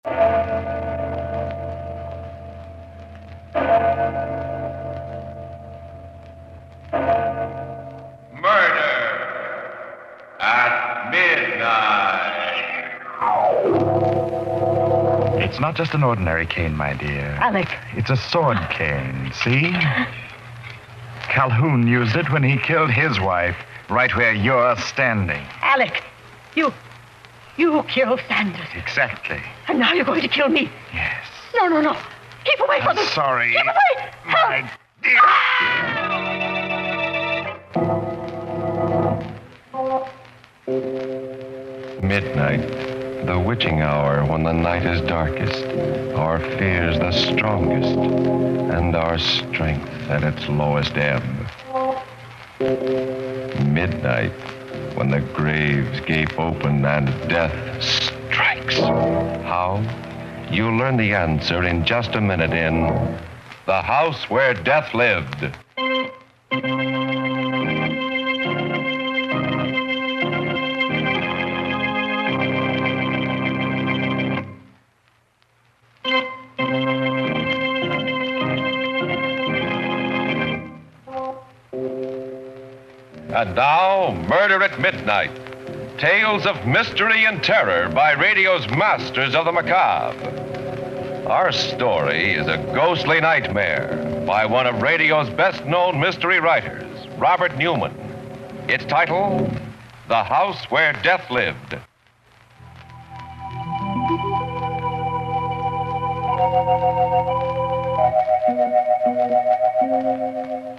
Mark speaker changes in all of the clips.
Speaker 1: It's not just an ordinary cane, my dear.
Speaker 2: Alec.
Speaker 1: It's a sword cane, see? Calhoun used it when he killed his wife, right where you're standing.
Speaker 2: Alec, you killed Sanders.
Speaker 1: Exactly.
Speaker 2: And now you're going to kill me.
Speaker 1: Yes.
Speaker 2: No. Keep away from them.
Speaker 1: Sorry.
Speaker 2: Keep away.
Speaker 1: My
Speaker 3: dear. Midnight, the witching hour when the night is darkest, our fears the strongest, and our strength at its lowest ebb. Midnight, when the graves gape open and death strikes. How? You'll learn the answer in just a minute in The House Where Death Lived. And now, Murder at Midnight. Tales of mystery and terror by radio's masters of the macabre. Our story is a ghostly nightmare by one of radio's best-known mystery writers, Robert Newman. Its title, The House Where Death Lived.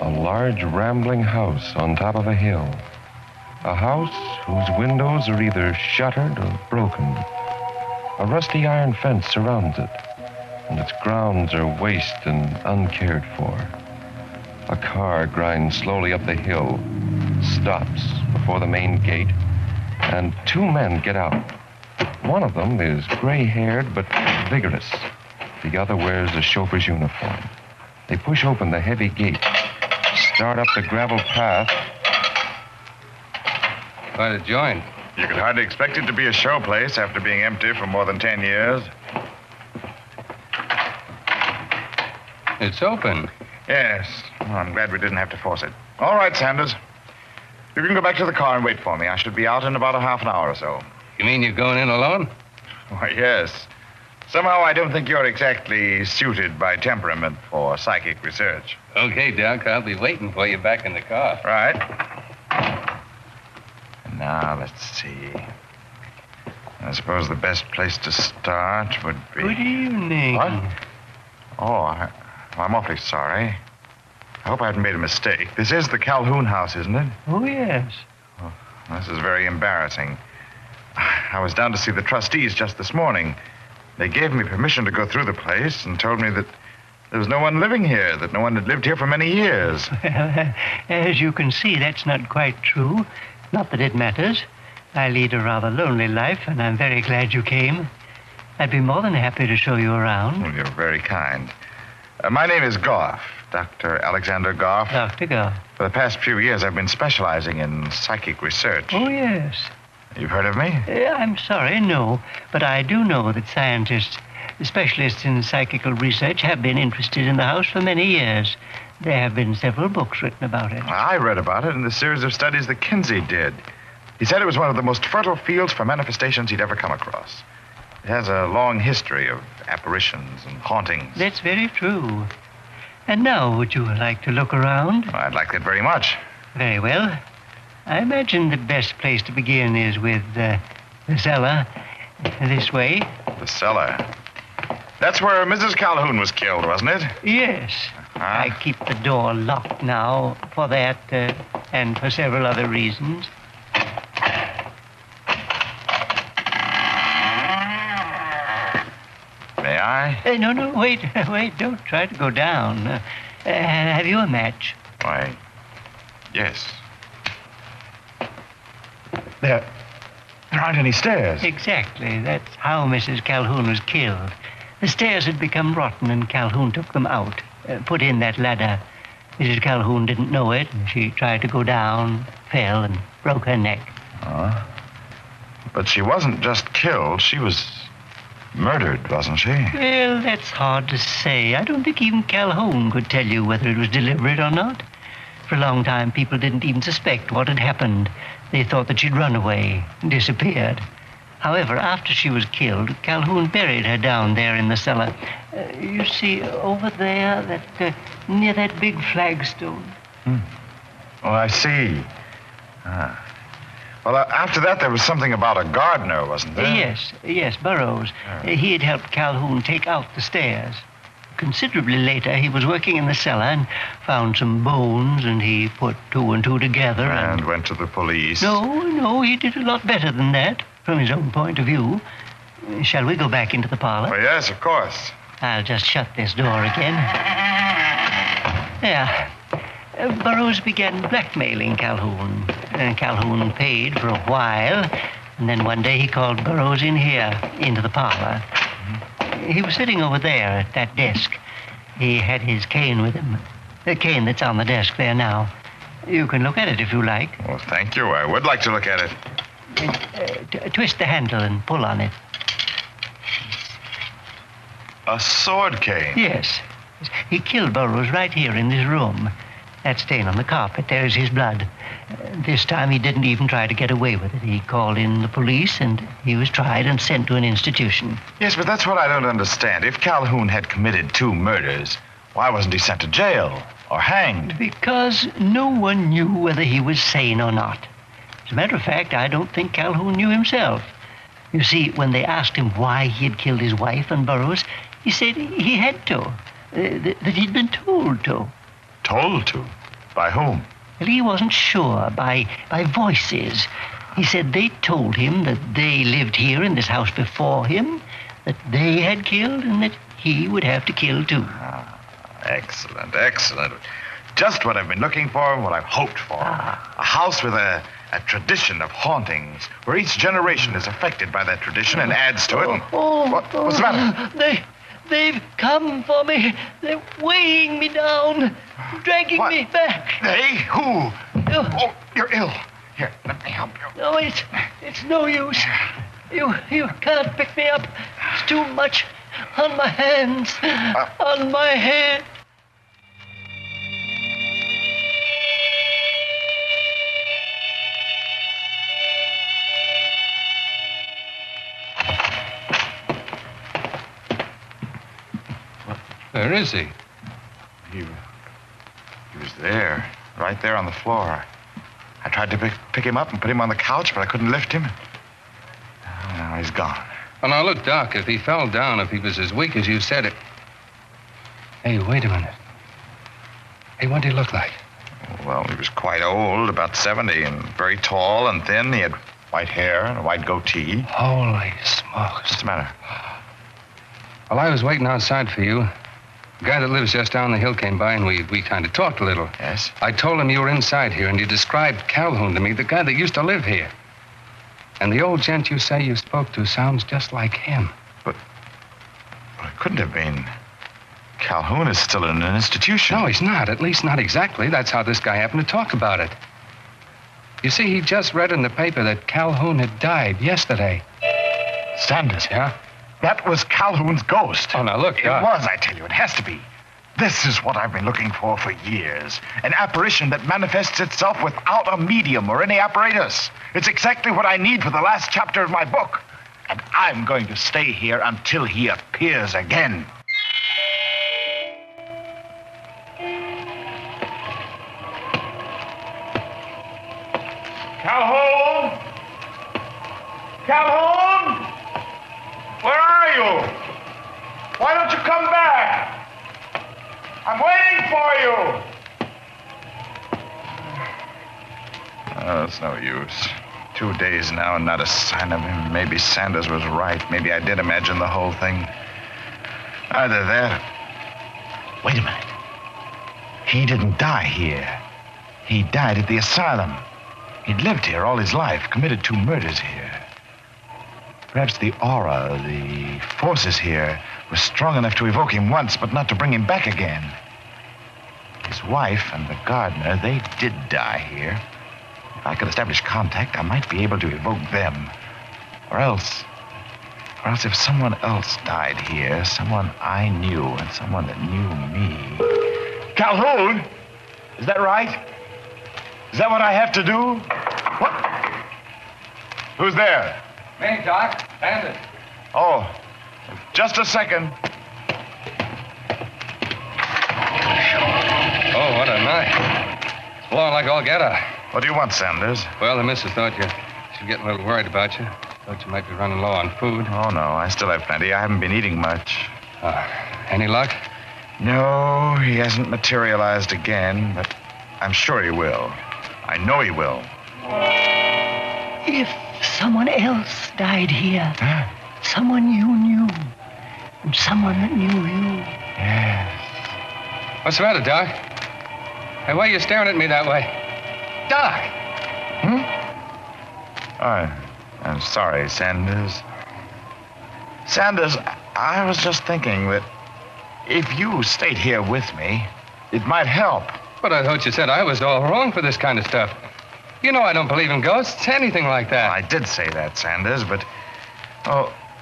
Speaker 3: A large rambling house on top of a hill. A house whose windows are either shuttered or broken. A rusty iron fence surrounds it, and its grounds are waste and uncared for. A car grinds slowly up the hill, stops before the main gate, and two men get out. One of them is gray-haired but vigorous. The other wears a chauffeur's uniform. They push open the heavy gate, start up the gravel path.
Speaker 4: Quite a joint.
Speaker 1: You could hardly expect it to be a show place after being empty for more than 10 years.
Speaker 4: It's open.
Speaker 1: Yes. Well, I'm glad we didn't have to force it. All right, Sanders. You can go back to the car and wait for me. I should be out in about a half an hour or so.
Speaker 4: You mean you're going in alone?
Speaker 1: Why, yes. Somehow I don't think you're exactly suited by temperament for psychic research.
Speaker 4: Okay, Doc. I'll be waiting for you back in the car.
Speaker 1: Right. Now, let's see. I suppose the best place to start would be...
Speaker 2: Good evening.
Speaker 1: What? Oh, I'm awfully sorry. I hope I haven't made a mistake. This is the Calhoun house, isn't it?
Speaker 2: Oh, yes.
Speaker 1: Oh, this is very embarrassing. I was down to see the trustees just this morning. They gave me permission to go through the place and told me that there was no one living here, that no one had lived here for many years.
Speaker 2: As you can see, that's not quite true. Not that it matters. I lead a rather lonely life, and I'm very glad you came. I'd be more than happy to show you around.
Speaker 1: Well, you're very kind. My name is Goff, Dr. Alexander Goff.
Speaker 2: Dr. Goff.
Speaker 1: For the past few years, I've been specializing in psychic research.
Speaker 2: Oh, yes.
Speaker 1: You've heard of me?
Speaker 2: I'm sorry, no. But I do know that scientists, specialists in psychical research, have been interested in the house for many years. There have been several books written about it.
Speaker 1: I read about it in the series of studies that Kinsey did. He said it was one of the most fertile fields for manifestations he'd ever come across. It has a long history of apparitions and hauntings.
Speaker 2: That's very true. And now, would you like to look around?
Speaker 1: Well, I'd like that very much.
Speaker 2: Very well. I imagine the best place to begin is with the cellar. This way.
Speaker 1: The cellar. That's where Mrs. Calhoun was killed, wasn't it?
Speaker 2: Yes. I keep the door locked now for that and for several other reasons.
Speaker 1: May I?
Speaker 2: No, wait. Don't try to go down. Have you a match?
Speaker 1: Why, yes. There aren't any stairs.
Speaker 2: Exactly. That's how Mrs. Calhoun was killed. The stairs had become rotten, and Calhoun took them out, put in that ladder. Mrs. Calhoun didn't know it. She tried to go down, fell, and broke her neck.
Speaker 1: But she wasn't just killed. She was Murdered, wasn't she?
Speaker 2: Well, that's hard to say. I don't think even Calhoun could tell you whether it was deliberate or not. For a long time, people didn't even suspect what had happened. They thought that she'd run away and disappeared. However, after she was killed, Calhoun buried her down there in the cellar. You see, over there, near that big flagstone.
Speaker 1: Oh, I see. Well, after that, there was something about a gardener, wasn't there?
Speaker 2: Yes, Burroughs. He had helped Calhoun take out the stairs. Considerably later, he was working in the cellar and found some bones, and he put two and two together
Speaker 1: And went to the police.
Speaker 2: No, he did a lot better than that, from his own point of view. Shall we go back into the parlor?
Speaker 1: Oh, yes, of course.
Speaker 2: I'll just shut this door again. There. Burroughs began blackmailing Calhoun. And Calhoun paid for a while, and then one day he called Burroughs in here, into the parlor. He was sitting over there at that desk. He had his cane with him. The cane that's on the desk there now. You can look at it if you like.
Speaker 1: Well, thank you. I would like to look at it.
Speaker 2: Twist the handle and pull on it.
Speaker 1: A sword cane?
Speaker 2: Yes. He killed Burroughs right here in this room. That stain on the carpet, there's his blood. This time he didn't even try to get away with it. He called in the police, and he was tried and sent to an institution.
Speaker 1: Yes, but that's what I don't understand. If Calhoun had committed 2 murders, why wasn't he sent to jail or hanged?
Speaker 2: Because no one knew whether he was sane or not. As a matter of fact, I don't think Calhoun knew himself. You see, when they asked him why he had killed his wife and Burroughs, he said he had to, that he'd been told to.
Speaker 1: Told to? By whom?
Speaker 2: Well, he wasn't sure. By voices. He said they told him that they lived here in this house before him, that they had killed, and that he would have to kill too.
Speaker 1: Excellent, excellent. Just what I've been looking for and what I've hoped for. A house with a tradition of hauntings, where each generation is affected by that tradition and adds to it. What's the matter?
Speaker 2: They've come for me. They're weighing me down, dragging me back.
Speaker 1: They? Who? Oh, you're ill. Here, let me help you.
Speaker 2: No, it's no use. You can't pick me up. It's too much on my hands, on my head.
Speaker 4: Where is he?
Speaker 1: He was there, right there on the floor. I tried to pick him up and put him on the couch, but I couldn't lift him. Now he's gone.
Speaker 4: Oh, now, look, Doc, if he fell down, if he was as weak as you said it... Hey, wait a minute. Hey, what did he look like?
Speaker 1: Well, he was quite old, about 70, and very tall and thin. He had white hair and a white goatee.
Speaker 4: Holy smokes.
Speaker 1: What's the matter?
Speaker 4: Well, I was waiting outside for you. The guy that lives just down the hill came by, and we kind of talked a little.
Speaker 1: Yes?
Speaker 4: I told him you were inside here, and you described Calhoun to me, the guy that used to live here. And the old gent you say you spoke to sounds just like him.
Speaker 1: But it couldn't have been. Calhoun is still in an institution.
Speaker 4: No, he's not. At least not exactly. That's how this guy happened to talk about it. You see, he just read in the paper that Calhoun had died yesterday.
Speaker 1: Sanders.
Speaker 4: Yeah?
Speaker 1: That was Calhoun's ghost.
Speaker 4: Oh, now look,
Speaker 1: It was, I tell you. It has to be. This is what I've been looking for years. An apparition that manifests itself without a medium or any apparatus. It's exactly what I need for the last chapter of my book. And I'm going to stay here until he appears again. Calhoun! Calhoun! Where are you? Why don't you come back? I'm waiting for you. Oh, it's no use. 2 days now and not a sign of him. Maybe Sanders was right. Maybe I did imagine the whole thing. Either that. Wait a minute. He didn't die here. He died at the asylum. He'd lived here all his life, committed 2 murders here. Perhaps the aura, the forces here, were strong enough to evoke him once, but not to bring him back again. His wife and the gardener, they did die here. If I could establish contact, I might be able to evoke them. Or else Or else if someone else died here, someone I knew and someone that knew me. Calhoun! Is that right? Is that what I have to do? What? Who's there?
Speaker 4: Me, Doc. Bandit.
Speaker 1: Oh, just a second.
Speaker 4: Oh, what a night. It's blowing like all get out.
Speaker 1: What do you want, Sanders?
Speaker 4: Well, the missus thought she's getting a little worried about you. Thought you might be running low on food.
Speaker 1: Oh, no, I still have plenty. I haven't been eating much.
Speaker 4: Any luck?
Speaker 1: No, he hasn't materialized again, but I'm sure he will. I know he will.
Speaker 2: If someone else died here, someone you knew, and someone that knew you.
Speaker 1: Yes.
Speaker 4: What's the matter, Doc? Hey, why are you staring at me that way? Doc!
Speaker 1: I'm sorry, Sanders. Sanders, I was just thinking that if you stayed here with me, it might help.
Speaker 4: But I thought you said I was all wrong for this kind of stuff. You know I don't believe in ghosts, anything like that.
Speaker 1: I did say that, Sanders, but,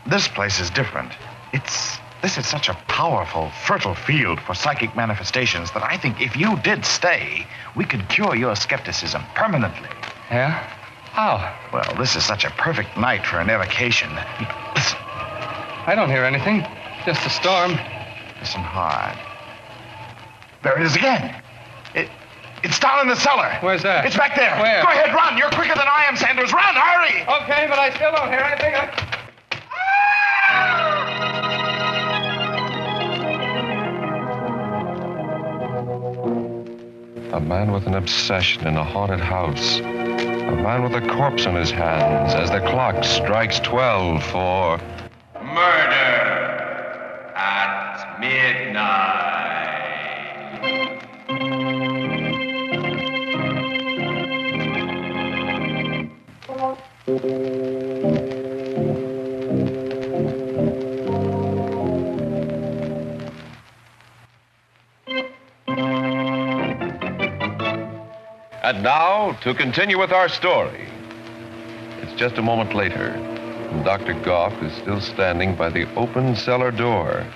Speaker 1: this place is different. This is such a powerful, fertile field for psychic manifestations that I think if you did stay, we could cure your skepticism permanently.
Speaker 4: Yeah? How?
Speaker 1: Well, this is such a perfect night for an evocation. Listen.
Speaker 4: I don't hear anything. Just a storm.
Speaker 1: Listen hard. There it is again. It's down in the cellar.
Speaker 4: Where's that?
Speaker 1: It's back there.
Speaker 4: Where?
Speaker 1: Go ahead, run. You're quicker than I am, Sanders. Run, hurry.
Speaker 4: Okay, but I still don't hear anything.
Speaker 3: A man with an obsession in a haunted house. A man with a corpse on his hands as the clock strikes 12 for...
Speaker 5: Murder at midnight.
Speaker 3: And now, to continue with our story. It's just a moment later, and Dr. Goff is still standing by the open cellar door.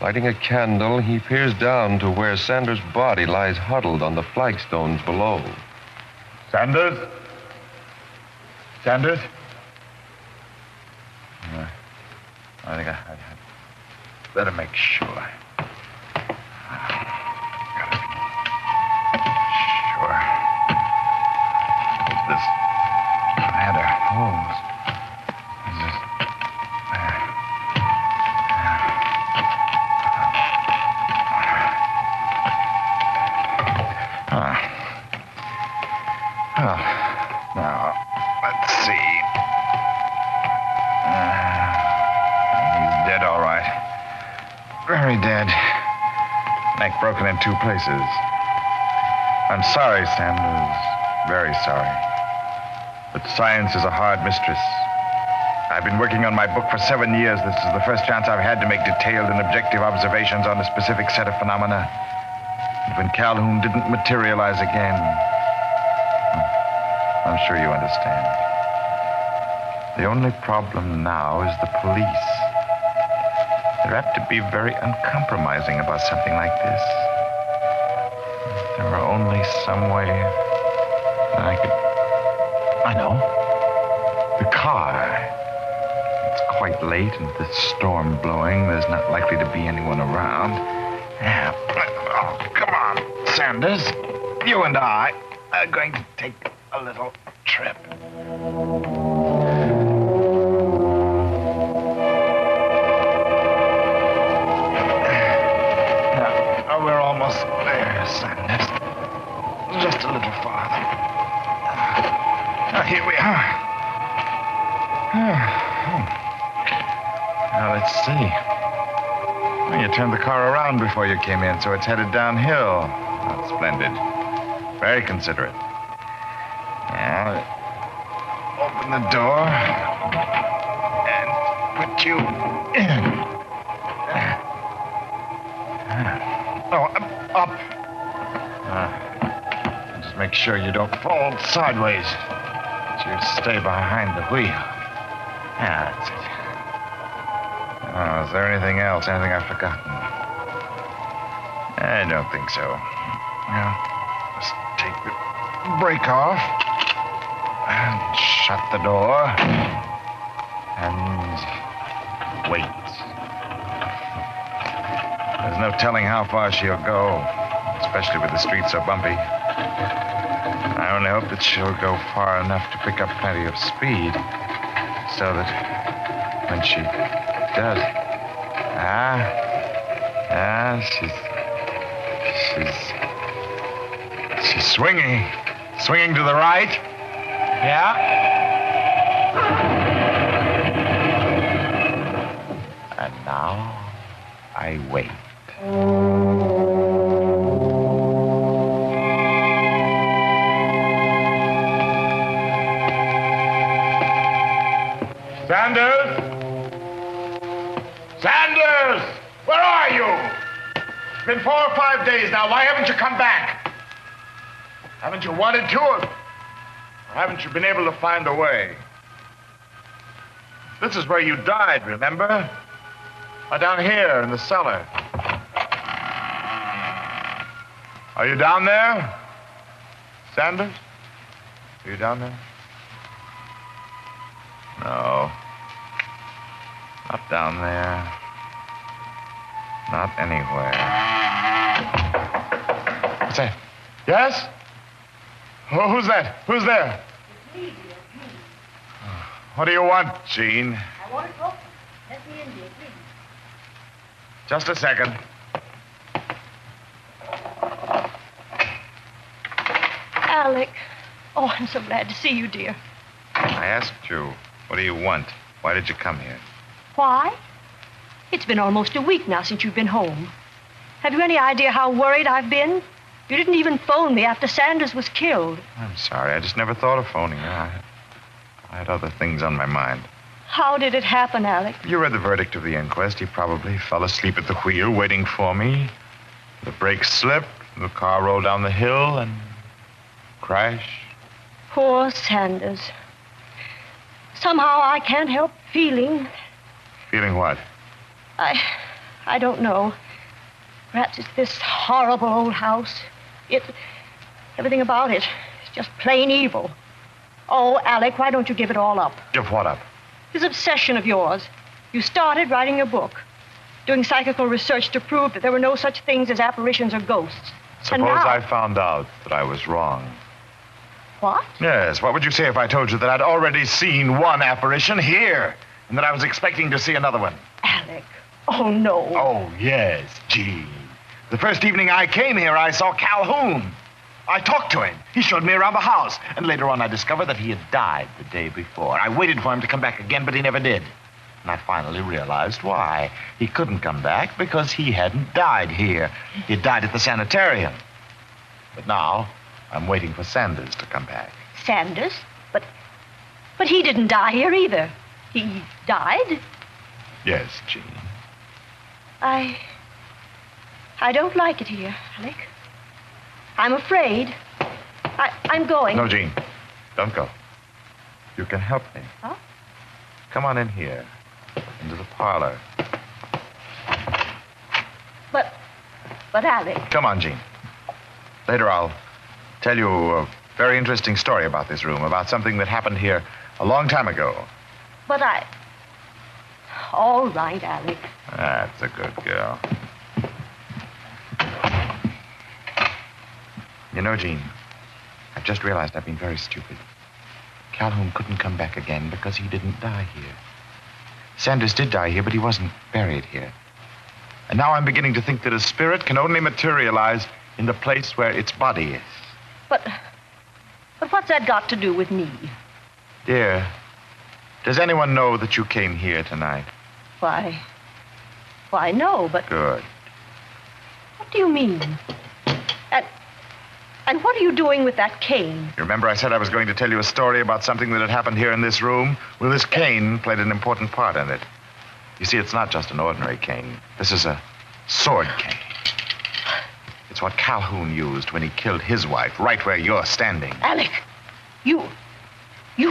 Speaker 3: Lighting a candle, he peers down to where Sanders' body lies huddled on the flagstones below.
Speaker 1: Sanders? Sanders? I think I'd better make sure. Sure. This ladder holds. Is this there? Well, now, let's see. He's dead, all right. Very dead. Neck broken in 2 places. I'm sorry, Sanders. Very sorry. But science is a hard mistress. I've been working on my book for 7 years. This is the first chance I've had to make detailed and objective observations on a specific set of phenomena. And when Calhoun didn't materialize again, I'm sure you understand. The only problem now is the police. They're apt to be very uncompromising about something like this. If there were only some way that I could... I know. The car. It's quite late and with this storm blowing, there's not likely to be anyone around. Yeah. Oh, come on, Sanders. You and I are going to take a little trip. We're almost there, Sanders. Just a little farther. Here we are. Now, let's see. Well, you turned the car around before you came in, so it's headed downhill. That's splendid. Very considerate. Now, open the door and put you in. Oh, up. Just make sure you don't fall sideways. That you stay behind the wheel. Yeah, that's it. Oh, is there anything else? Anything I've forgotten? I don't think so. Well, just take the brake off and shut the door and wait. There's no telling how far she'll go, especially with the streets so bumpy. I only hope that she'll go far enough to pick up plenty of speed so that when she does. She's swinging. Swinging to the right. Yeah. And now I wait. Sanders? Sanders! Where are you? It's been 4 or 5 days now. Why haven't you come back? Haven't you wanted to? Or haven't you been able to find a way? This is where you died, remember? Down here in the cellar. Are you down there? Sanders? Are you down there? No. Not down there. Not anywhere. What's that? Yes? Oh, who's that? Who's there?
Speaker 6: It's me, dear. Me.
Speaker 1: What do you want, Jean?
Speaker 6: I want to talk to you. Let me in, dear, please.
Speaker 1: Just a second.
Speaker 6: Alec. Oh, I'm so glad to see you, dear.
Speaker 1: I asked you, what do you want? Why did you come here?
Speaker 6: Why? It's been almost a week now since you've been home. Have you any idea how worried I've been? You didn't even phone me after Sanders was killed.
Speaker 1: I'm sorry. I just never thought of phoning you. I had other things on my mind.
Speaker 6: How did it happen, Alec?
Speaker 1: You read the verdict of the inquest. He probably fell asleep at the wheel waiting for me. The brakes slipped, the car rolled down the hill and crashed.
Speaker 6: Poor Sanders. Somehow I can't help feeling.
Speaker 1: Feeling what?
Speaker 6: I don't know. Perhaps it's this horrible old house. Everything about it is just plain evil. Oh, Alec, why don't you give it all up?
Speaker 1: Give what up?
Speaker 6: This obsession of yours. You started writing a book, doing psychical research to prove that there were no such things as apparitions or ghosts.
Speaker 1: Suppose
Speaker 6: now...
Speaker 1: I found out that I was wrong.
Speaker 6: What?
Speaker 1: Yes, what would you say if I told you that I'd already seen one apparition here, and that I was expecting to see another one?
Speaker 6: Alec. Oh, no.
Speaker 1: Oh, yes, Gee. The first evening I came here, I saw Calhoun. I talked to him. He showed me around the house. And later on, I discovered that he had died the day before. I waited for him to come back again, but he never did. And I finally realized why. He couldn't come back because he hadn't died here. He had died at the sanitarium. But now, I'm waiting for Sanders to come back.
Speaker 6: Sanders? But he didn't die here either. He died?
Speaker 1: Yes, Jean.
Speaker 6: I don't like it here, Alec. I'm afraid. I'm going.
Speaker 1: No, Jean. Don't go. You can help me.
Speaker 6: Huh?
Speaker 1: Come on in here. Into the parlor.
Speaker 6: But Alec.
Speaker 1: Come on, Jean. Later I'll tell you a very interesting story about this room, about something that happened here a long time ago.
Speaker 6: But all right, Alec.
Speaker 1: That's a good girl. You know, Jean, I've just realized I've been very stupid. Calhoun couldn't come back again because he didn't die here. Sanders did die here, but he wasn't buried here. And now I'm beginning to think that a spirit can only materialize in the place where its body is.
Speaker 6: But what's that got to do with me?
Speaker 1: Dear, does anyone know that you came here tonight?
Speaker 6: Why, no, but...
Speaker 1: Good.
Speaker 6: What do you mean? And what are you doing with that cane?
Speaker 1: You remember I said I was going to tell you a story about something that had happened here in this room? Well, this cane played an important part in it. You see, it's not just an ordinary cane. This is a sword cane. It's what Calhoun used when he killed his wife, right where you're standing.
Speaker 6: Alec, you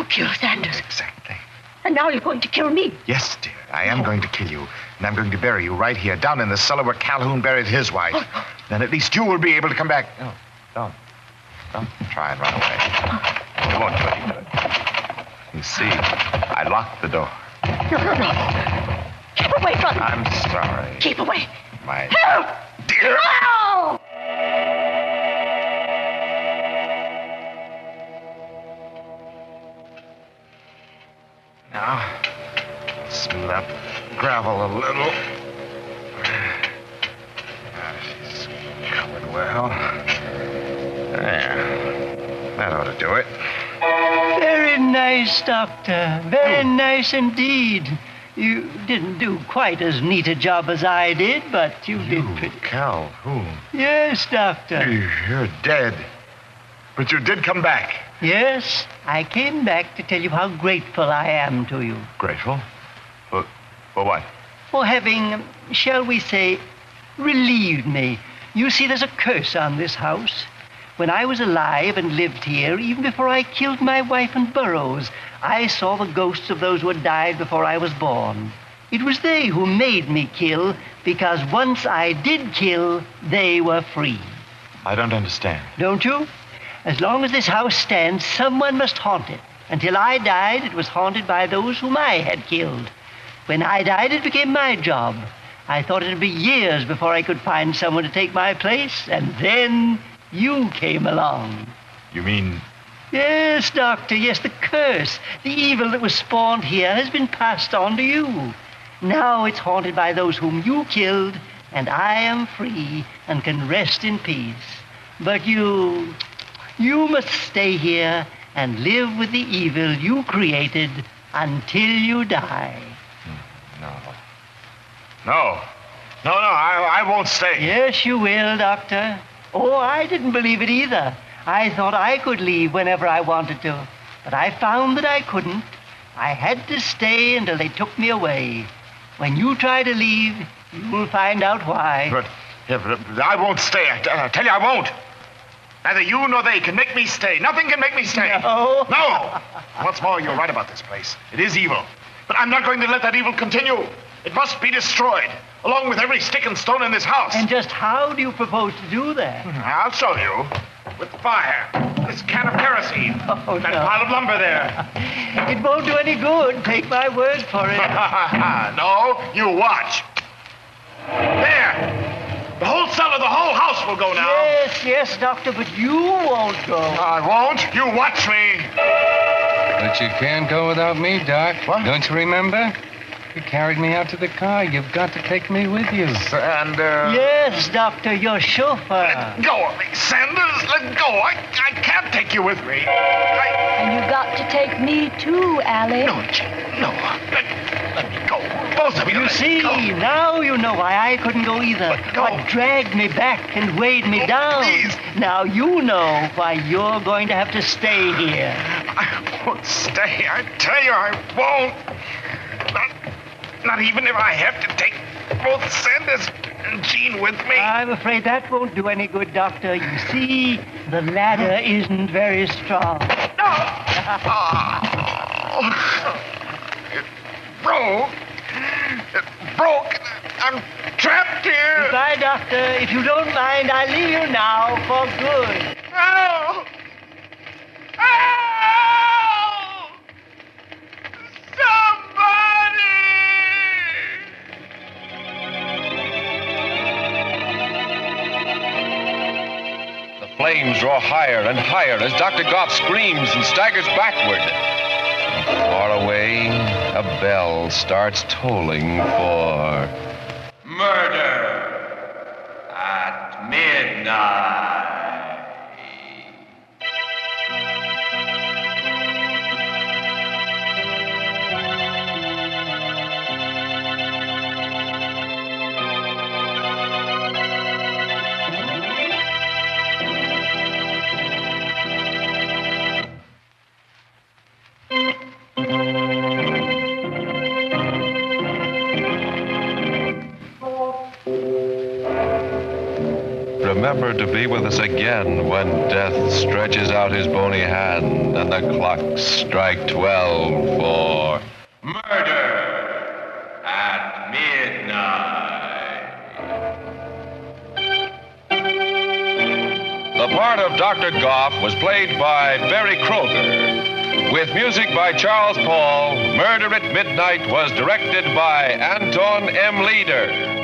Speaker 6: killed Sanders.
Speaker 1: Exactly.
Speaker 6: And now you're going to kill me.
Speaker 1: Yes, dear, I am going to kill you. And I'm going to bury you right here, down in the cellar where Calhoun buried his wife. Then at least you will be able to come back. No, don't try and run away. It won't do any good. You see, I locked the door.
Speaker 6: No. Keep away from me.
Speaker 1: I'm sorry.
Speaker 6: Keep away.
Speaker 1: My
Speaker 6: Help!
Speaker 1: dear.
Speaker 6: No!
Speaker 1: Now, smooth up gravel a little. She's covered well. There. That ought to do it.
Speaker 2: Very nice, Doctor. Very nice indeed. You didn't do quite as neat a job as I did, but you did pretty.
Speaker 1: Calhoun.
Speaker 2: Yes, Doctor.
Speaker 1: You're dead. But you did come back.
Speaker 2: Yes, I came back to tell you how grateful I am to you.
Speaker 1: Grateful? For what?
Speaker 2: For having, shall we say, relieved me. You see, there's a curse on this house. When I was alive and lived here, even before I killed my wife and Burroughs, I saw the ghosts of those who had died before I was born. It was they who made me kill, because once I did kill, they were free.
Speaker 1: I don't understand.
Speaker 2: Don't you? As long as this house stands, someone must haunt it. Until I died, it was haunted by those whom I had killed. When I died, it became my job. I thought it'd be years before I could find someone to take my place, and then you came along.
Speaker 1: You mean...
Speaker 2: Yes, Doctor, yes, the curse, the evil that was spawned here has been passed on to you. Now it's haunted by those whom you killed, and I am free and can rest in peace. But you must stay here and live with the evil you created until you die.
Speaker 1: No, I won't stay.
Speaker 2: Yes, you will, Doctor. Oh, I didn't believe it either. I thought I could leave whenever I wanted to, but I found that I couldn't. I had to stay until they took me away. When you try to leave, you'll find out why.
Speaker 1: But I won't stay. I tell you, I won't. Neither you nor they can make me stay. Nothing can make me stay.
Speaker 2: No.
Speaker 1: No. What's more, you're right about this place. It is evil. But I'm not going to let that evil continue. It must be destroyed, along with every stick and stone in this house.
Speaker 2: And just how do you propose to do that?
Speaker 1: I'll show you. With fire. This can of kerosene.
Speaker 2: Oh,
Speaker 1: that
Speaker 2: no.
Speaker 1: pile of lumber there.
Speaker 2: It won't do any good. Take my word for it.
Speaker 1: No, you watch. There. The whole cellar, the whole house will go now.
Speaker 2: Yes, Doctor, but you won't go.
Speaker 1: I won't. You watch me.
Speaker 4: But you can't go without me, Doc.
Speaker 1: What?
Speaker 4: Don't you remember? You carried me out to the car. You've got to take me with you.
Speaker 1: And,
Speaker 2: Yes, Doctor, your chauffeur.
Speaker 1: Let go of me, Sanders. Let go. I can't take you with me.
Speaker 6: And you've got to take me too, Alec.
Speaker 1: No, Jim, no. Let me go. Both of you.
Speaker 2: You
Speaker 1: let me
Speaker 2: see,
Speaker 1: go.
Speaker 2: now you know why I couldn't go either.
Speaker 1: Let go.
Speaker 2: What dragged me back and weighed me down.
Speaker 1: Please.
Speaker 2: Now you know why you're going to have to stay here.
Speaker 1: I won't stay. I tell you, I won't. Not even if I have to take both Sanders and Jean with me.
Speaker 2: I'm afraid that won't do any good, Doctor. You see, the ladder isn't very strong.
Speaker 1: No! It broke. It broke. I'm trapped here.
Speaker 2: Goodbye, Doctor. If you don't mind, I'll leave you now for good.
Speaker 1: No! Oh! Somebody!
Speaker 3: The flames roar higher and higher as Dr. Goff screams and staggers backward. Far away, a bell starts tolling for...
Speaker 5: Murder at midnight.
Speaker 3: Remember to be with us again when death stretches out his bony hand and the clocks strike 12 for...
Speaker 5: Murder at midnight.
Speaker 3: The part of Dr. Goff was played by Barry Kroger. With music by Charles Paul, Murder at Midnight was directed by Anton M. Leader.